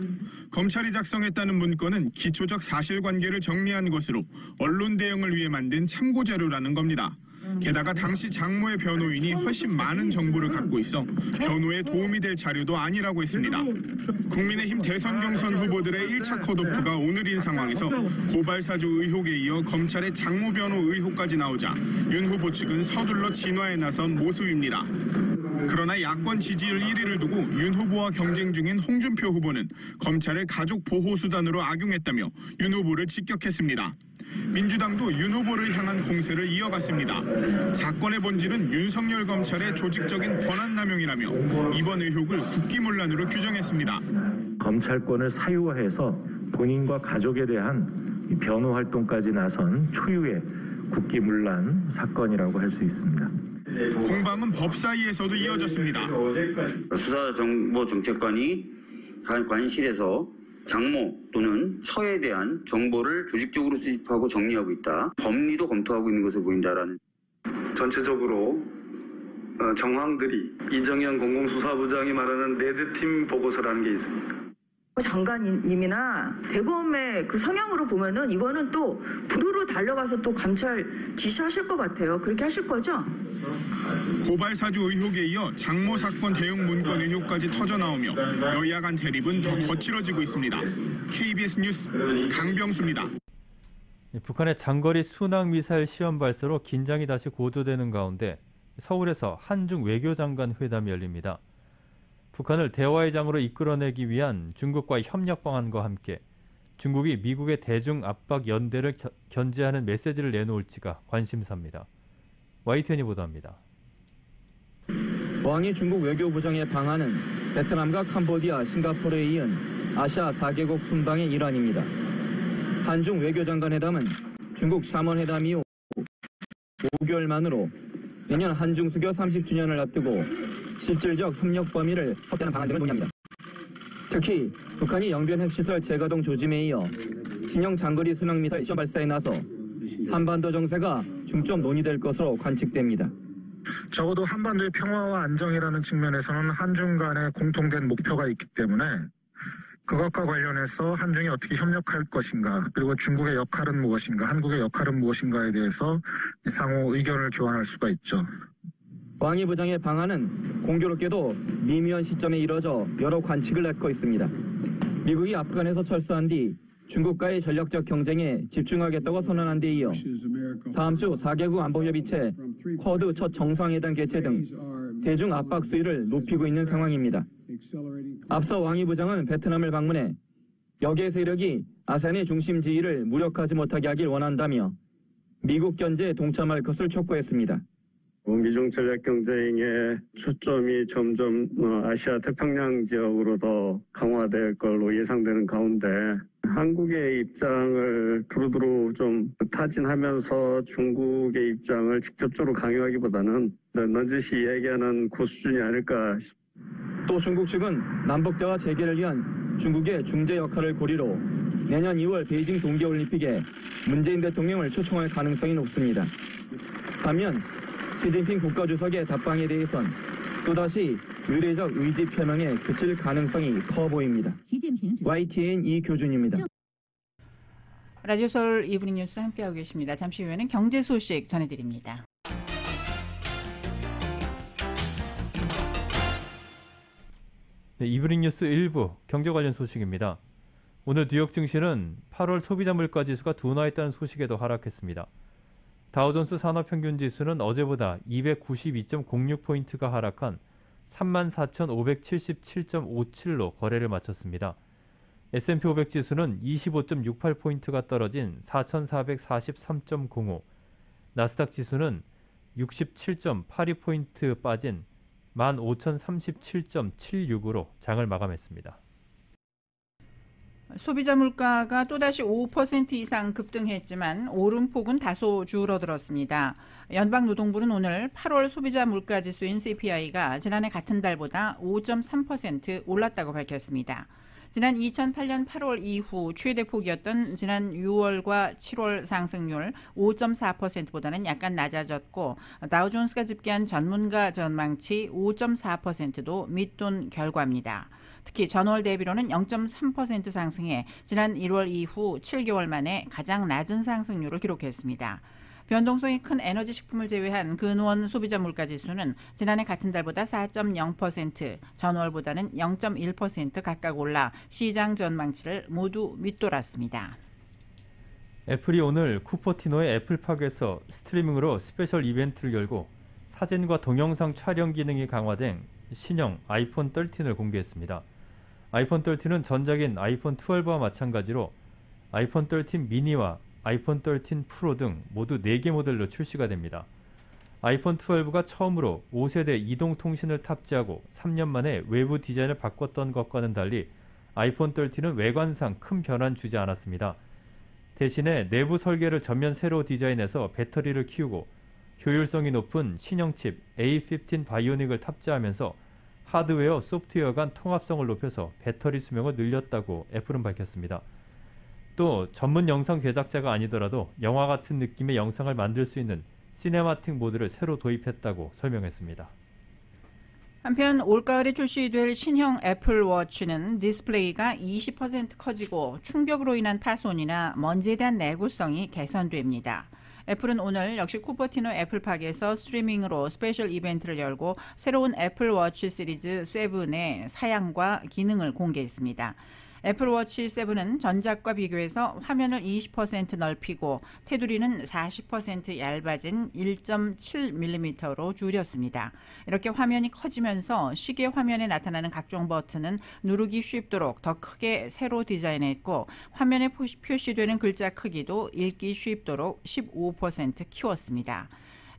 검찰이 작성했다는 문건은 기초적 사실관계를 정리한 것으로 언론 대응을 위해 만든 참고자료라는 겁니다. 게다가 당시 장모의 변호인이 훨씬 많은 정보를 갖고 있어 변호에 도움이 될 자료도 아니라고 했습니다. 국민의힘 대선 경선 후보들의 1차 컷오프가 오늘인 상황에서 고발사주 의혹에 이어 검찰의 장모 변호 의혹까지 나오자 윤 후보 측은 서둘러 진화에 나선 모습입니다. 그러나 야권 지지율 1위를 두고 윤 후보와 경쟁 중인 홍준표 후보는 검찰을 가족 보호 수단으로 악용했다며 윤 후보를 직격했습니다. 민주당도 윤 후보를 향한 공세를 이어갔습니다. 사건의 본질은 윤석열 검찰의 조직적인 권한남용이라며 이번 의혹을 국기문란으로 규정했습니다. 검찰권을 사유화해서 본인과 가족에 대한 변호 활동까지 나선 초유의 국기문란 사건이라고 할 수 있습니다. 공방은 법사위에서도 이어졌습니다. 수사정보정책관이 관실에서 장모 또는 처에 대한 정보를 조직적으로 수집하고 정리하고 있다. 법리도 검토하고 있는 것으로 보인다라는. 전체적으로 정황들이 이정현 공공수사부장이 말하는 레드팀 보고서라는 게 있습니다. 장관님이나 대검의 그 성향으로 보면은 이거는 또 부르르 달려가서 또 감찰 지시하실 것 같아요. 그렇게 하실 거죠? 고발 사주 의혹에 이어 장모 사건 대응 문건 의혹까지 터져나오며 여야 간 대립은 더 거칠어지고 있습니다. KBS 뉴스 강병수입니다. 북한의 장거리 순항미사일 시험 발사로 긴장이 다시 고조되는 가운데 서울에서 한중 외교장관 회담이 열립니다. 북한을 대화의 장으로 이끌어내기 위한 중국과의 협력 방안과 함께 중국이 미국의 대중 압박 연대를 견제하는 메시지를 내놓을지가 관심사입니다. YTN이 보도합니다. 왕이 중국 외교부장의 방안은 베트남과 캄보디아, 싱가포르에 이은 아시아 4개국 순방의 일환입니다. 한중 외교장관 회담은 중국 샤먼 회담 이후 5개월 만으로 내년 한중 수교 30주년을 앞두고 실질적 협력 범위를 확대하는 방안 등을 논의합니다. 특히 북한이 영변 핵시설 재가동 조짐에 이어 신형 장거리 순항미사일 시험 발사에 나서 한반도 정세가 중점 논의될 것으로 관측됩니다. 적어도 한반도의 평화와 안정이라는 측면에서는 한중 간의 공통된 목표가 있기 때문에 그것과 관련해서 한중이 어떻게 협력할 것인가, 그리고 중국의 역할은 무엇인가, 한국의 역할은 무엇인가에 대해서 상호 의견을 교환할 수가 있죠. 왕이 부장의 방안은 공교롭게도 미묘한 시점에 이뤄져 여러 관측을 낳고 있습니다. 미국이 아프간에서 철수한 뒤 중국과의 전략적 경쟁에 집중하겠다고 선언한 데 이어 다음 주 4개국 안보협의체 쿼드 첫 정상회담 개최 등 대중 압박 수위를 높이고 있는 상황입니다. 앞서 왕이 부장은 베트남을 방문해 역의 세력이 아세안의 중심 지위를 무력화하지 못하게 하길 원한다며 미국 견제에 동참할 것을 촉구했습니다. 미중 전략 경쟁의 초점이 점점 아시아 태평양 지역으로 더 강화될 걸로 예상되는 가운데 한국의 입장을 두루두루 좀 타진하면서 중국의 입장을 직접적으로 강요하기보다는 넌지시 얘기하는 그 수준이 아닐까 싶습니다. 또 중국 측은 남북대화 재개를 위한 중국의 중재 역할을 고리로 내년 2월 베이징 동계올림픽에 문재인 대통령을 초청할 가능성이 높습니다. 반면 시진핑 국가주석의 답방에 대해선 또다시 의례적 의지 표명에 그칠 가능성이 커 보입니다. YTN 이교준입니다. 라디오 서울 이브닝 뉴스 함께하고 계십니다. 잠시 후에는 경제 소식 전해드립니다. 네, 이브닝 뉴스 1부 경제 관련 소식입니다. 오늘 뉴욕 증시는 8월 소비자 물가 지수가 둔화했다는 소식에도 하락했습니다. 다우존스 산업평균지수는 어제보다 292.06포인트가 하락한 34,577.57로 거래를 마쳤습니다. S&P 500 지수는 25.68포인트가 떨어진 4,443.05, 나스닥 지수는 67.82포인트 빠진 15,037.76으로 장을 마감했습니다. 소비자 물가가 또다시 5% 이상 급등했지만 오름폭은 다소 줄어들었습니다. 연방노동부는 오늘 8월 소비자 물가 지수인 CPI가 지난해 같은 달보다 5.3% 올랐다고 밝혔습니다. 지난 2008년 8월 이후 최대폭이었던 지난 6월과 7월 상승률 5.4%보다는 약간 낮아졌고 다우존스가 집계한 전문가 전망치 5.4%도 밑돈 결과입니다. 특히 전월 대비로는 0.3% 상승해 지난 1월 이후 7개월 만에 가장 낮은 상승률을 기록했습니다. 변동성이 큰 에너지 식품을 제외한 근원 소비자 물가 지수는 지난해 같은 달보다 4.0%, 전월보다는 0.1% 각각 올라 시장 전망치를 모두 밑돌았습니다. 애플이 오늘 쿠퍼티노의 애플팍에서 스트리밍으로 스페셜 이벤트를 열고 사진과 동영상 촬영 기능이 강화된 신형 아이폰 13을 공개했습니다. 아이폰 13은 전작인 아이폰 12와 마찬가지로 아이폰 13 미니와 아이폰 13 프로 등 모두 4개 모델로 출시가 됩니다. 아이폰 12가 처음으로 5세대 이동통신을 탑재하고 3년 만에 외부 디자인을 바꿨던 것과는 달리 아이폰 13은 외관상 큰 변화는 주지 않았습니다. 대신에 내부 설계를 전면 새로 디자인해서 배터리를 키우고 효율성이 높은 신형 칩 A15 바이오닉을 탑재하면서 하드웨어, 소프트웨어 간 통합성을 높여서 배터리 수명을 늘렸다고 애플은 밝혔습니다. 또 전문 영상 제작자가 아니더라도 영화 같은 느낌의 영상을 만들 수 있는 시네마틱 모드를 새로 도입했다고 설명했습니다. 한편 올가을에 출시될 신형 애플워치는 디스플레이가 20% 커지고 충격으로 인한 파손이나 먼지에 대한 내구성이 개선됩니다. 애플은 오늘 역시 쿠퍼티노 애플팍에서 스트리밍으로 스페셜 이벤트를 열고 새로운 애플워치 시리즈 7의 사양과 기능을 공개했습니다. 애플워치 7은 전작과 비교해서 화면을 20% 넓히고 테두리는 40% 얇아진 1.7mm로 줄였습니다. 이렇게 화면이 커지면서 시계 화면에 나타나는 각종 버튼은 누르기 쉽도록 더 크게 새로 디자인했고 화면에 표시되는 글자 크기도 읽기 쉽도록 15% 키웠습니다.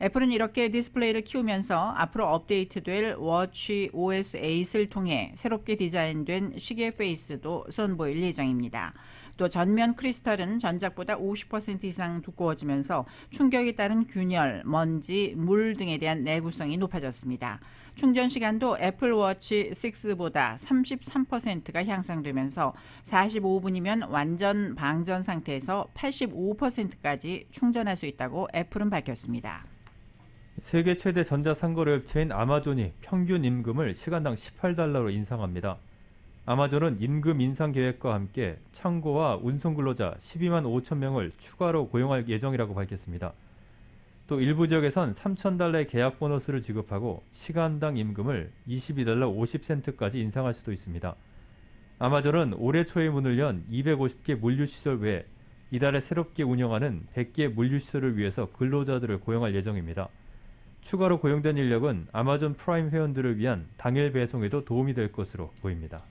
애플은 이렇게 디스플레이를 키우면서 앞으로 업데이트될 워치 OS 8을 통해 새롭게 디자인된 시계 페이스도 선보일 예정입니다. 또 전면 크리스탈은 전작보다 50% 이상 두꺼워지면서 충격에 따른 균열, 먼지, 물 등에 대한 내구성이 높아졌습니다. 충전 시간도 애플워치 6보다 33%가 향상되면서 45분이면 완전 방전 상태에서 85%까지 충전할 수 있다고 애플은 밝혔습니다. 세계 최대 전자상거래 업체인 아마존이 평균 임금을 시간당 $18로 인상합니다. 아마존은 임금 인상 계획과 함께 창고와 운송 근로자 12만 5천 명을 추가로 고용할 예정이라고 밝혔습니다. 또 일부 지역에선 $3,000의 계약 보너스를 지급하고 시간당 임금을 $22 50센트까지 인상할 수도 있습니다. 아마존은 올해 초에 문을 연 250개 물류시설 외에 이달에 새롭게 운영하는 100개 물류시설을 위해서 근로자들을 고용할 예정입니다. 추가로 고용된 인력은 아마존 프라임 회원들을 위한 당일 배송에도 도움이 될 것으로 보입니다.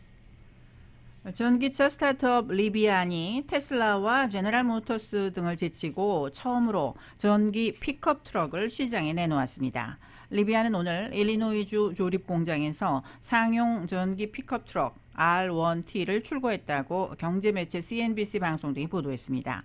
전기차 스타트업 리비안이 테슬라와 제너럴 모터스 등을 제치고 처음으로 전기 픽업 트럭을 시장에 내놓았습니다. 리비안은 오늘 일리노이주 조립 공장에서 상용 전기 픽업 트럭 R1T를 출고했다고 경제매체 CNBC 방송 등이 보도했습니다.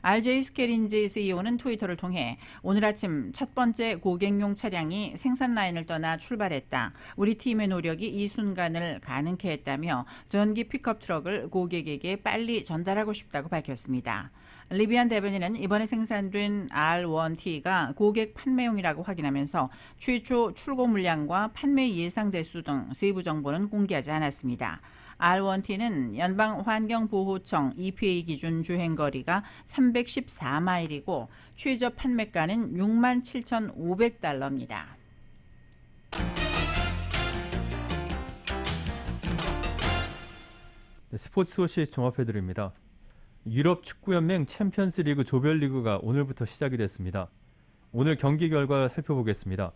RJ 스케린지 CEO는 트위터를 통해 오늘 아침 첫 번째 고객용 차량이 생산 라인을 떠나 출발했다. 우리 팀의 노력이 이 순간을 가능케 했다며 전기 픽업 트럭을 고객에게 빨리 전달하고 싶다고 밝혔습니다. 리비안 대변인은 이번에 생산된 R1T가 고객 판매용이라고 확인하면서 최초 출고 물량과 판매 예상 대수 등 세부 정보는 공개하지 않았습니다. R1T는 연방환경보호청 EPA 기준 주행거리가 314마일이고 최저 판매가는 67,500달러입니다. 스포츠 소식 종합해드립니다. 유럽 축구연맹 챔피언스리그 조별리그가 오늘부터 시작이 됐습니다. 오늘 경기 결과 살펴보겠습니다.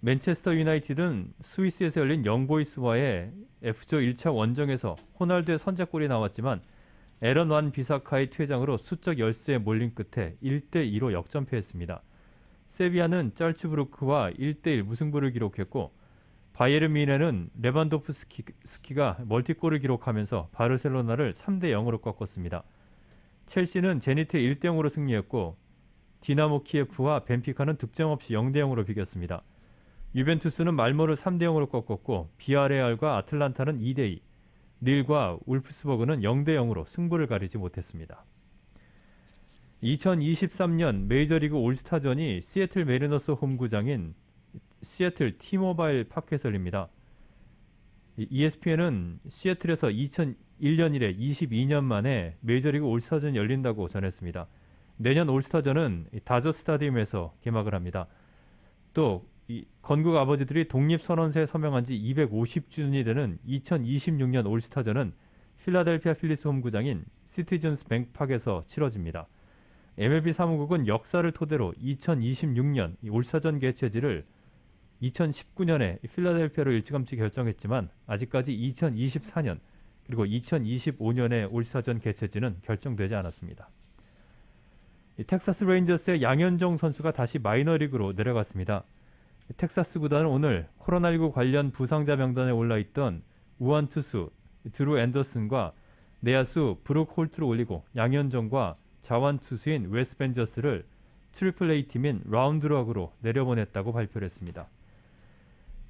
맨체스터 유나이티드는 스위스에서 열린 영보이스와의 F조 1차 원정에서 호날두의 선제골이 나왔지만 에런 완 비사카의 퇴장으로 수적 열세에 몰린 끝에 1대2로 역전패했습니다. 세비야는 짤츠부르크와 1대1 무승부를 기록했고 바이에른 뮌헨은 레반도프스키가 멀티골을 기록하면서 바르셀로나를 3대0으로 꺾었습니다. 첼시는 제니트 1대0으로 승리했고 디나모 키예프와 벤피카는 득점 없이 0대0으로 비겼습니다. 유벤투스는 말모를 3대0으로 꺾었고 비아레알과 아틀란타는 2대2, 릴과 울프스버그는 0대0으로 승부를 가리지 못했습니다. 2023년 메이저리그 올스타전이 시애틀 메리너스 홈구장인 시애틀 티모바일 파크에서 열립니다. ESPN은 시애틀에서 2001년 이래 22년 만에 메이저리그 올스타전이 열린다고 전했습니다. 내년 올스타전은 다저 스타디움에서 개막을 합니다. 또 건국 아버지들이 독립선언서에 서명한 지 250주년이 되는 2026년 올스타전은 필라델피아 필리스 홈구장인 시티즌스 뱅크팍에서 치러집니다. MLB 사무국은 역사를 토대로 2026년 올스타전 개최지를 2019년에 필라델피아로 일찌감치 결정했지만 아직까지 2024년 그리고 2025년에 올스타전 개최지는 결정되지 않았습니다. 텍사스 레인저스의 양현종 선수가 다시 마이너리그로 내려갔습니다. 텍사스 구단은 오늘 코로나19 관련 부상자 명단에 올라있던 우완 투수 드루 앤더슨과 내야수 브룩 홀트를 올리고 양현종과 자완 투수인 웨스 벤저스를 트리플 A 팀인 라운드락으로 내려보냈다고 발표를 했습니다.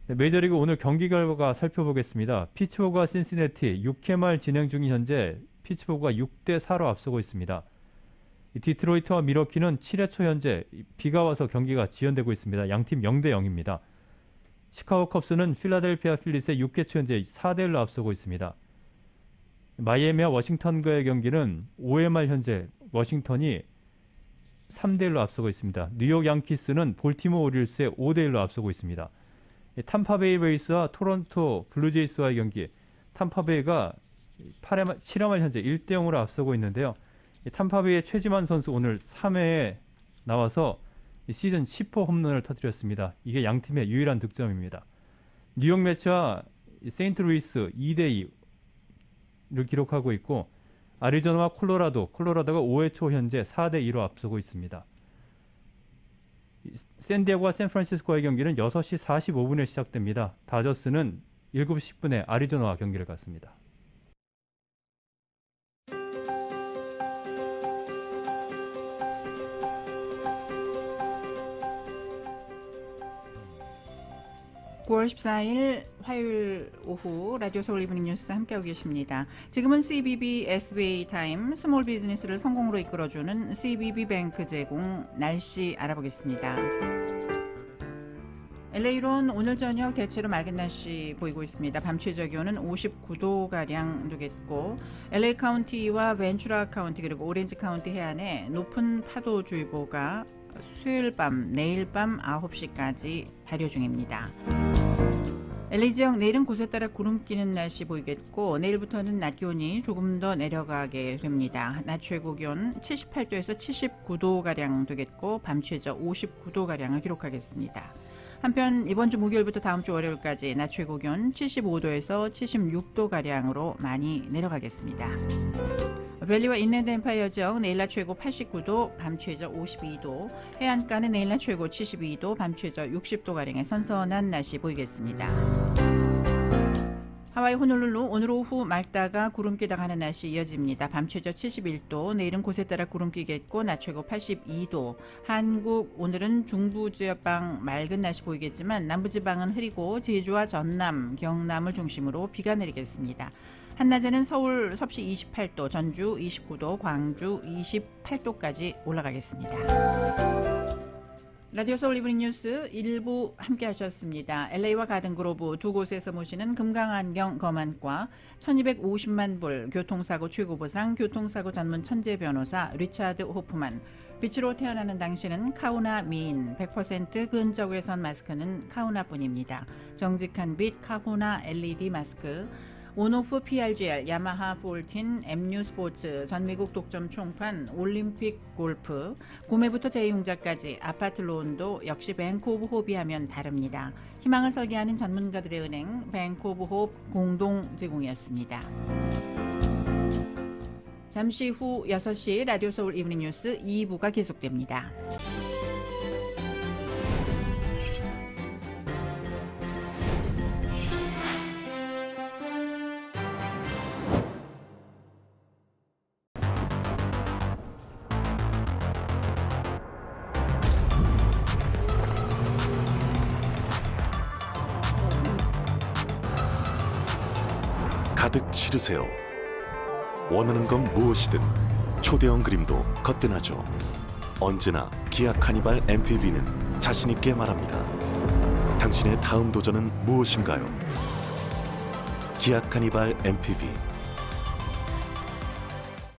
메이저리그 오늘 경기 결과 살펴보겠습니다. 피츠버그와 신시내티 6회 말 진행 중인 현재 피츠버그가 6대4로 앞서고 있습니다. 디트로이트와 미러키는 7회 초 현재 비가 와서 경기가 지연되고 있습니다. 양팀 0대0입니다. 시카고 컵스는 필라델피아 필리스의 6회 초 현재 4대1로 앞서고 있습니다. 마이애미와 워싱턴과의 경기는 5회 말 현재 워싱턴이 3대1로 앞서고 있습니다. 뉴욕 양키스는 볼티모어 오리올스의 5대1로 앞서고 있습니다. 탐파베이 레이스와 토론토 블루제이스와의 경기, 탐파베이가 7회 말 현재 1대0으로 앞서고 있는데요. 탐파베이의 최지만 선수 오늘 3회에 나와서 시즌 10호 홈런을 터뜨렸습니다. 이게 양팀의 유일한 득점입니다. 뉴욕 매치와 세인트루이스 2대2를 기록하고 있고 아리조나와 콜로라도가 5회 초 현재 4대2로 앞서고 있습니다. 샌디에고와 샌프란시스코의 경기는 6시 45분에 시작됩니다. 다저스는 7시 10분에 아리조나와 경기를 갖습니다. (9월 14일) 화요일 오후 라디오 서울 이브닝 뉴스 함께하고 계십니다. 지금은 CBB SBA 타임 스몰 비즈니스를 성공으로 이끌어주는 CBB 뱅크 제공 날씨 알아보겠습니다. LA론 오늘 저녁 대체로 맑은 날씨 보이고 있습니다. 밤 최저 기온은 59도가량 되겠고 LA 카운티와 벤츄라 카운티 그리고 오렌지 카운티 해안에 높은 파도주의보가 수요일 밤, 내일 밤 9시까지 발효 중입니다. LA 지역 내일은 곳에 따라 구름 끼는 날씨 보이겠고 내일부터는 낮 기온이 조금 더 내려가게 됩니다. 낮 최고 기온 78도에서 79도가량 되겠고 밤 최저 59도가량을 기록하겠습니다. 한편 이번 주 목요일부터 다음 주 월요일까지 낮 최고 기온 75도에서 76도가량으로 많이 내려가겠습니다. 밸리와 인랜드 엠파이어 지역 내일 낮 최고 89도, 밤 최저 52도, 해안가는 내일 낮 최고 72도, 밤 최저 60도가량의 선선한 날씨 보이겠습니다. 하와이 호놀룰루 오늘 오후 맑다가 구름 끼다가 하는 날씨 이어집니다. 밤 최저 71도, 내일은 곳에 따라 구름 끼겠고 낮 최고 82도. 한국 오늘은 중부 지역방 맑은 날씨 보이겠지만 남부지방은 흐리고 제주와 전남, 경남을 중심으로 비가 내리겠습니다. 한낮에는 서울 섭씨 28도, 전주 29도, 광주 28도까지 올라가겠습니다. 라디오 서울 이브닝 뉴스 1부 함께 하셨습니다. LA와 가든그로브 두 곳에서 모시는 금강안경 검안과 1250만 불 교통사고 최고보상 교통사고 전문 천재 변호사 리차드 호프만, 빛으로 태어나는 당신은 카우나 미인, 100% 근적외선 마스크는 카우나뿐입니다. 정직한 빛 카우나 LED 마스크, 온오프 PRGR, 야마하 14, MU 스포츠, 전미국 독점 총판, 올림픽 골프, 구매부터 재이용자까지 아파트 론도 역시 뱅크 오브 호흡이 하면 다릅니다. 희망을 설계하는 전문가들의 은행 뱅크 오브 호흡 공동 제공이었습니다. 잠시 후 6시 라디오 서울 이브닝 뉴스 2부가 계속됩니다. 가득 실으세요. 원하는 건 무엇이든 초대형 그림도 거뜬하죠. 언제나 기아 카니발 MPV는 자신있게 말합니다. 당신의 다음 도전은 무엇인가요? 기아 카니발 MPV